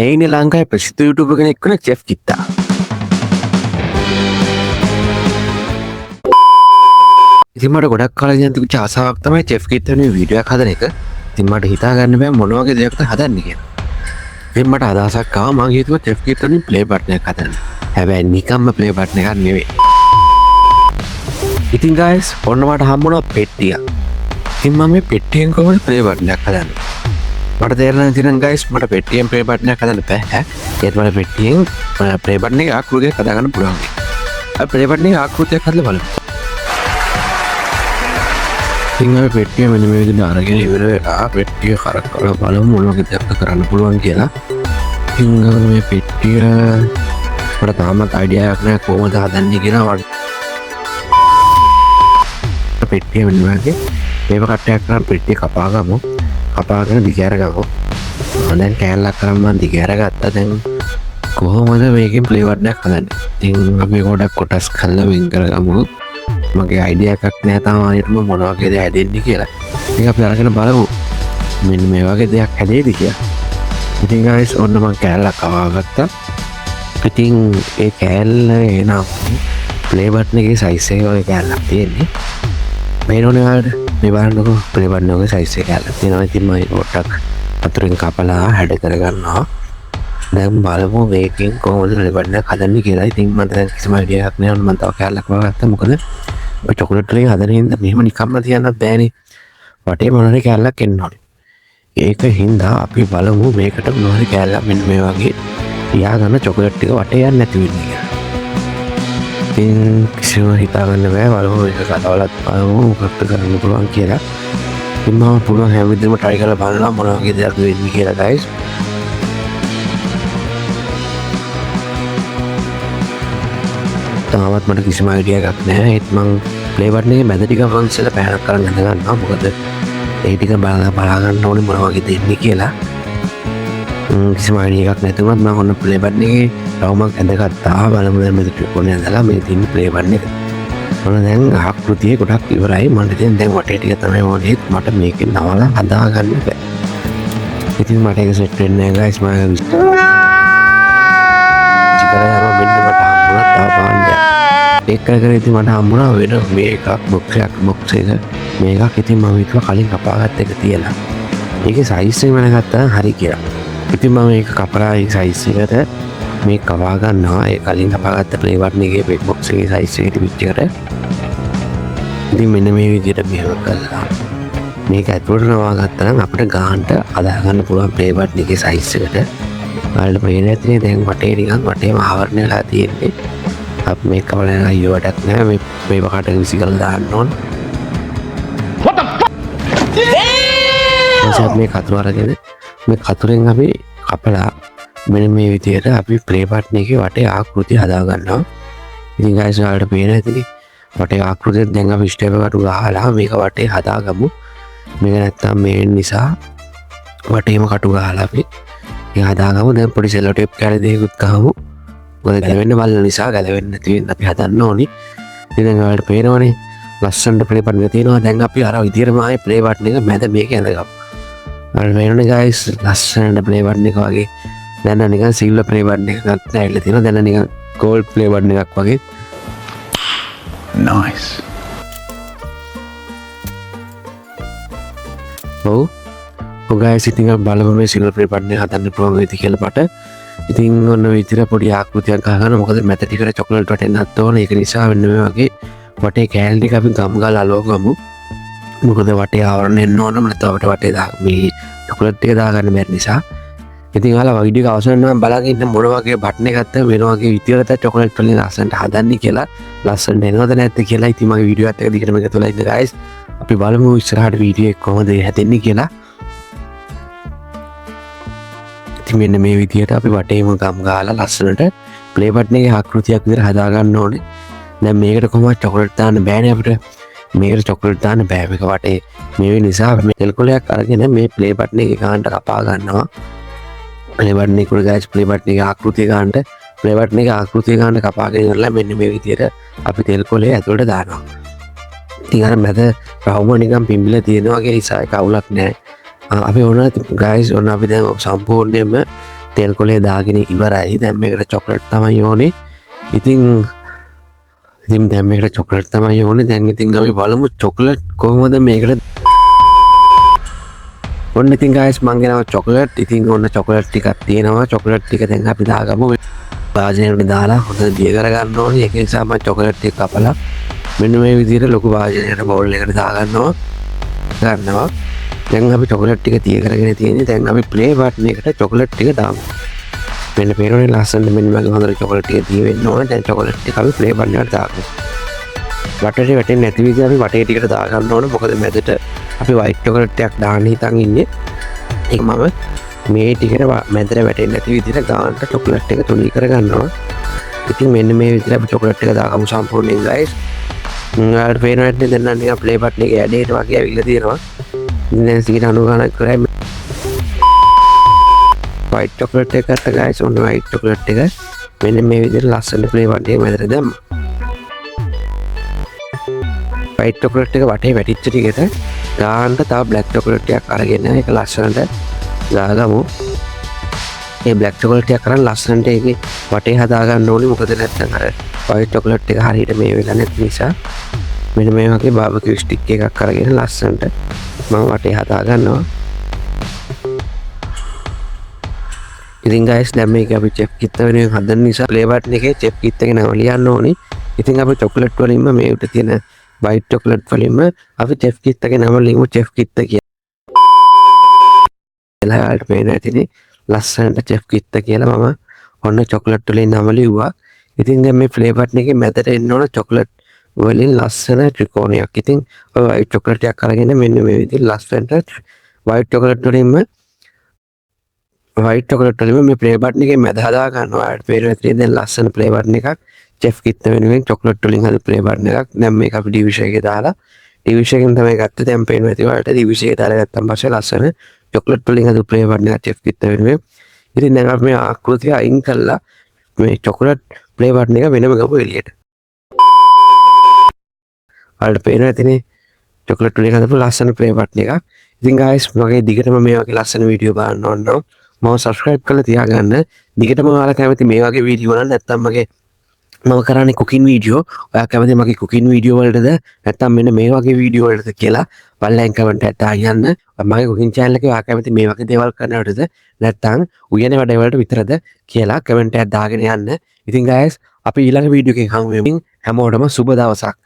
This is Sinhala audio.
ඒයිනේ ලංකාවේ ප්‍රසිද්ධ YouTube කෙනෙක් වුණ චෙෆ් කිත්තා. ඉතින් මට ගොඩක් කාලෙ ඉඳන් තිබුච්ච ආසාවක් තමයි චෙෆ් කිත්තානේ වීඩියෝ එකක් හදන එක. ඉතින් මට හිතා ගන්න බෑ මොන වගේ දෙයක්ද හදන්නේ කියලා. ඉතින් මට අදහසක් ආවා මම හිතුවා චෙෆ් කිත්තානේ ප්ලේ බටන් එකක් හදන්න. හැබැයි නිකම්ම ප්ලේ බටන් එකක් නෙවෙයි. ඉතින් guys ඔන්න මට හම්බුණා පෙට්ටියක්. ඉතින් මම මේ පෙට්ටියෙන් කොහොමද ප්ලේ බටන් එකක් හදන්නේ? මට තේරෙනවා ඉතින් guys මට පෙට්ටියෙන් ප්ලේ බටන් එකක් හදන්න බෑ. ඒත් මට පෙට්ටියෙන් ප්ලේ බටන් එකේ ආකෘතියක් හදා ගන්න පුළුවන්. අපි ප්ලේ බටන් එකේ ආකෘතියක් හදලා බලමු. ඉතින් අපි පෙට්ටිය මෙන්න මේ විදිහට අරගෙන ඉවර වෙලා පෙට්ටිය කරක් කරලා බලමු මොන වගේ දෙයක් කරන්න පුළුවන් කියලා. ඉතින් මේ පෙට්ටිය මට තාමත් අයිඩියා එකක් නැහැ කොහොමද හදන්නේ කියලා. පෙට්ටිය මෙන්න වගේ මේක කට්ටයක් කරන් පෙට්ටිය කපා ගමු. කපාගෙන දිගහැර ගමු. දැන් කෑල්ලක් කරන් මම දිගහැර ගත්තා. දැන් කොහොමද මේකෙන් ප්ලේ බටන් එකක් හදන්නේ? ඉතින් අපි ගොඩක් කොටස් කරලා වෙන් කරගමු. මගේ අයිඩියා එකක් නෑ තාම අනිත්ම මොන වගේද හැදෙන්නේ කියලා. ඉතින් අපි අරගෙන බලමු මෙන්න මේ වගේ දෙයක් හැදෙයිද කියලා. ඉතින් guys ඔන්න මම කෑල්ලක් කවා ගත්තා. ඉතින් ඒ කෑල්ල එනම් ප්ලේ බටන් එකේ සයිස් එක වගේ කෑල්ලක් තියෙන්නේ. මේනෝනේ වලට මේ බලන්නකො ප්ලේ බටන් එකේ සයිස් එක කෑල්ලක් තියෙනවා. ඉතින් මම පොට්ටක් අතුරින් කපලා හැඩ කරගන්නවා. දැන් බලමු මේකෙන් කොහොමද ප්ලේ බටන් එක හදන්නේ කියලා. ඉතින් මට දැන් කිසිම අයිඩියා එකක් නෑ. මම තව කෑල්ලක් වගත්තා. මොකද ඔය චොකලට් වලින් හදන හින්දා මෙහෙම නිකම්ම තියන්නත් බෑනේ. වටේ මොන හරි කෑල්ලක් එන්න ඕනේ. ඒක හින්දා අපි බලමු මේකට මොන හරි කෑල්ලක් මෙන්න මේ වගේ තියාගන්න චොකලට් ටික වටේ යන්නේ නැති වෙන්නේ කියලා. ඉතින් කිසිම හිතා ගන්න බෑ. බලමු මේක කතාවලත් බලමු මොකක්ද කරන්න පුළුවන් කියලා. ඉතින් මම පුළුවන් හැම විදිහම try කරලා බලනවා මොන වගේ දෙයක්ද වෙන්නේ කියලා guys. තාමත් මට කිසිම අයිඩියා එකක් නැහැ. ඒත් මං ප්ලේ බටන් එකේ මැද ටික මං ඉස්සෙල්ලා පෑනක් කරන් හද ගන්නවා. මොකද ඒ ටික බලා ගන්න ඕනේ මොන වගේ දෙන්නේ කියලා. කිසිම අයිඩියා එකක් නැති වුණත් මම ඔන්න ප්ලේ බටන් එකේ රවුමක් ඇඳගත්තා. බලමු දැන් මෙතන කොනේ ඇඳලා මේ තියෙන ප්ලේ බටන් එක. ඔන්න දැන් ආකෘතිය ගොඩක් ඉවරයි. මට ඉතින් දැන් වටේ ටික තමයි ඕනේ. මට මේකේ නවලා හදා ගන්න බෑ. ඉතින් මට ඒක සෙට් වෙන්නේ නැහැ guys. මම ඒක කරගෙන ඉතින් මට හම්බුණා වෙන මේකක් බොක්ස් එක මේකක්. ඉතින් මම හිතුවා කලින් කපාගත්ත එක තියලා ඒකේ සයිස් එක මම ගත්තා හරි කියලා. ඉතින් මම මේක කපලා ඒ සයිස් එකට මේක කවා ගන්නවා. ඒ කලින් කපාගත්ත ප්ලේ බටන් එකේ බොක්ස් එකේ සයිස් එකට පිට් එකට. ඉතින් මෙන්න මේ විදිහට මෙහෙම කරලා මේක ඇතුළට නවා ගත්තා නම් අපිට ගානට අදා ගන්න පුළුවන් ප්ලේ බටන් එකේ සයිස් එකට. ඔයාලට පේන්නේ නැතිනේ දැන් වටේ නිකන් වටේම ආවරණය වෙලා තියෙන්නේ. අපි මේක කවලන අයියෝ වැඩක් නැහැ. මේ වකට විසි කරලා දාන්න ඕන. What the fuck? මේ කතුර අරගෙන මේ කතුරෙන් අපි කපලා මෙන්න මේ විදිහට අපි ප්ලේ බටන් එකේ වටේ ආකෘතිය හදා ගන්නවා. ඉතින් guys ඔයාලට පේන්නේ නැතිනේ වටේ ආකෘතිය දැන් අපි ස්ටෙප් එකකට ගහලා මේක වටේ හදාගමු. මේක නැත්තම් මේ නිසා වටේම කටු ගහලා අපි ඒක හදාගමු. දැන් පොඩි සෙලෝ ටේප් කැලේ දෙකකුත් ගහමු. මොකද ගැලවෙන්න බල නිසා ගැලවෙන්නේ නැති වෙන්න අපි හදන්න ඕනි. ඉතින් දැන් ඔයාලට පේනවනේ ලස්සනට ප්ලේ බටන් එක තියෙනවා. දැන් අපි අර විදියටම ආයේ ප්ලේ බටන් එක මැද මේක ඇඳගමු. ඔයාලට පේනවනේ guys ලස්සනට ප්ලේ බටන් එක වගේ. දැන් නිකන් සිල්වර් ප්ලේ බටන් එකක් ඇවිල්ලා තියෙනවා. දැන් නිකන් ගෝල්ඩ් ප්ලේ බටන් එකක් වගේ. nice. ඔව් guys ඉතින් බලමු මේ සිල්වර් ප්ලේ බටන් එක හදන්න පුළුවන් වෙයිද කියලා මට. ඉතින් ඔන්න විතර පොඩි ආකෘතියක් ගහගන්න. මොකද මැද ටිකට චොකලට් වටෙන්නත් ඕන. ඒක නිසා වෙන මේ වගේ වටේ කෑලි ටික අපි ගම් ගාලා අලවගමු. මොකද වටේ ආවරණය එන්න ඕන. නැත්නම් වටේ මේ චොකලට් ටික දාගන්න බැරි නිසා. ඉතින් ඔයාලා වීඩියෝ එක අවසන් වෙනකම් බලන් ඉන්න මොන වගේ බටන් එකක්ද වෙන වගේ විදියට චොකලට් වලින් ලස්සනට හදන්නේ කියලා. ලස්සනට එනවද නැද්ද කියලා. ඉතින් මගේ වීඩියෝ එකත් එක දිගටම එකතුලා ඉන්න guys. අපි බලමු ඉස්සරහට වීඩියෝ එක කොහොමද හැදෙන්නේ කියලා. මෙන්න මේ විදිහට අපි වටේම ගම් ගාලා ලස්සනට ප්ලේ බටන් එකේ ආකෘතියක් විතර හදා ගන්න ඕනේ. දැන් මේකට කොහොමද චොකලට් දාන්න බෑනේ අපිට. මේකට චොකලට් දාන්න බෑ. මේක වටේ මේ නිසා මේ තෙල් කොලයක් අරගෙන මේ ප්ලේ බටන් එකේ ගානට කපා ගන්නවා. ප්ලේ බටන් එක උඩ ගෑස් ප්ලේ බටන් එකේ ආකෘතිය ගන්නට ප්ලේ බටන් එකේ ආකෘතිය ගන්න කපාගෙන ඉවරලා මෙන්න මේ විදිහට අපි තෙල් කොලේ ඇතුළට දානවා. ඉතින් අර මැද රවුම නිකන් පිම්බිලා තියෙනවා වගේ නිසා ඒක අවුලක් නැහැ. අපි ඕන guys ඔන්න අපි දැන් සම්පූර්ණයෙන්ම තෙල් කොලේ දාගෙන ඉවරයි. දැන් මේකට චොක්ලට් තමයි ඕනේ. ඉතින් දැන් මේකට චොක්ලට් තමයි ඕනේ. දැන් ඉතින් අපි බලමු චොක්ලට් කොහොමද මේකට. ඔන්න ඉතින් guys මං ගෙනාවා චොක්ලට්. ඉතින් ඔන්න චොක්ලට් ටිකක් තියෙනවා. චොක්ලට් ටික දැන් අපි දාගමු. වාජනයට දාලා හොඳට දිය කරගන්න ඕනේ. ඒක නිසා මම චොක්ලට් ටික කපලා මෙන්න මේ විදිහට ලොකු වාජනයකට බවුල් එකකට දාගන්නවා. දැන් අපි චොක්ලට් ටික තිය කරගෙන තියෙන්නේ. දැන් අපි ප්ලේ බටන් එකට චොක්ලට් ටික දාමු. මෙන්න පේනවනේ ලස්සනට මෙන්න වගේ හොඳට චොක්ලට් ටික තිය වෙන්න ඕනේ. දැන් චොක්ලට් ටික අපි ප්ලේ බටන් එකට දාගමු. වටේට වැටෙන්නේ නැති විදිහට අපි වටේ ටිකට දාගන්න ඕනේ. මොකද මැදට අපි වයිට් චොක්ලට් එකක් දාන්න හිතන් ඉන්නේ. ඒක මම මේ ටිකට මැදට වැටෙන්නේ නැති විදිහට ගානට චොක්ලට් එක තුනී කරගන්නවා. ඉතින් මෙන්න මේ විදිහට අපි චොක්ලට් එක දාගමු සම්පූර්ණයෙන් guys. ඔයාලට පේනවා නේද දැන් නිකන් ප්ලේ බටන් එකේ ඇඩේට වගේ ඇවිල්ලා තියෙනවා. දැන් 90 ගණන් කරයි වයිට් චොක්ලට් එකකට guys. ඔන්න වයිට් චොක්ලට් එක මෙන්න මේ විදිහට ලස්සන ප්ලේ බටන් එක මැදට දැම්මා. වයිට් චොක්ලට් එක වටේ වැටිච්ච ටිකට ගාන්න තව බ්ලැක් චොක්ලට් එකක් අරගෙන ඒක ලස්සනට දාගමු. ඒ බ්ලැක් චොක්ලට් එක කරන් ලස්සනට ඒකේ වටේ හදා ගන්න ඕනේ. මොකද නැත්නම් අර වයිට් චොක්ලට් එක හරියට මේ වෙලා නැති නිසා මෙන්න මේ වගේ බාබකියු ස්ටික් එකක් අරගෙන ලස්සනට මම වටේ හදා ගන්නවා. ඉතින් guys දැන් මේක අපි චෙෆ් කිත්ත වෙනුවෙන් හදන නිසා ප්ලේ බටන් එකේ චෙෆ් කිත්ත එක නම ලියන්න ඕනේ. ඉතින් අපි චොක්ලට් වලින්ම මේ උඩ තියෙන වයිට් චොක්ලට් වලින්ම අපි චෙෆ් කිත්ත එක නම ලියමු. චෙෆ් කිත්ත කියලා යාලට පේනවා ඇතිනේ ලස්සනට චෙෆ් කිත්ත කියලා මම ඔන්න චොක්ලට් වලින් නම ලිව්වා. ඉතින් දැන් මේ ප්ලේ බටන් එකේ මැදට එන්න ඕන චොක්ලට් වලින් ලස්සන ත්‍රිකෝණයක්. ඉතින් ඔය වයිට් චොක්ලට් එකක් අරගෙන මෙන්න මේ විදිහට ලස්සනට වයිට් චොක්ලට් වලින්ම මේ ප්ලේ බටන් එකේ මැද හදා ගන්නවා. යාලට පේනවා ඇතිනේ දැන් ලස්සන ප්ලේ බටන් එකක් චෙෆ් කිත්ත වෙනුවෙන් චොක්ලට් වලින් හදපු ප්ලේ බටන් එකක්. දැන් මේක අපි ඩිවිෂන් එකේ දාලා ඩිවිෂන් එකෙන් තමයි ගත්තේ. දැන් පේනවා ඇති ඔයාලට ඩිවිෂන් එකේ දාලා ගත්තන් පස්සේ ලස්සන චොක්ලට් වලින් හදපු ප්ලේ බටන් එකක් චෙෆ් කිත්ත වෙනුවෙන්. ඉතින් දැන් අපි මේ ආකෘතිය අයින් කළා මේ චොක්ලට් ප්ලේ බටන් එක වෙනම ගමු එළියට. ඔයාලට පේනවා ඇතිනේ චොක්ලට් වලින් හදපු ලස්සන ප්ලේ බටන් එකක්. ඉතින් guys මගේ දිගටම මේ වගේ ලස්සන වීඩියෝ බලන්න ඕන නම් මම subscribe කරලා තියාගන්න. දිගටම ඔයාලා කැමති මේ වගේ වීඩියෝ නම් නැත්නම් මම කරන්නේ කුකින් වීඩියෝ. ඔයා කැමති මගේ කුකින් වීඩියෝ වලටද නැත්නම් මෙන්න මේ වගේ වීඩියෝ වලටද කියලා පල්ලෙන් කමෙන්ට් එකක් දාන්න. මගේ කුකින් channel එකේ ඔයා කැමති මේ වගේ දේවල් කරනවටද නැත්නම් උයන වැඩ වලට විතරද කියලා කමෙන්ට් එකක් දාගෙන යන්න. ඉතින් guys අපි ඊළඟ වීඩියෝ එකකින් හමු වෙමු. හැමෝටම සුබ දවසක්.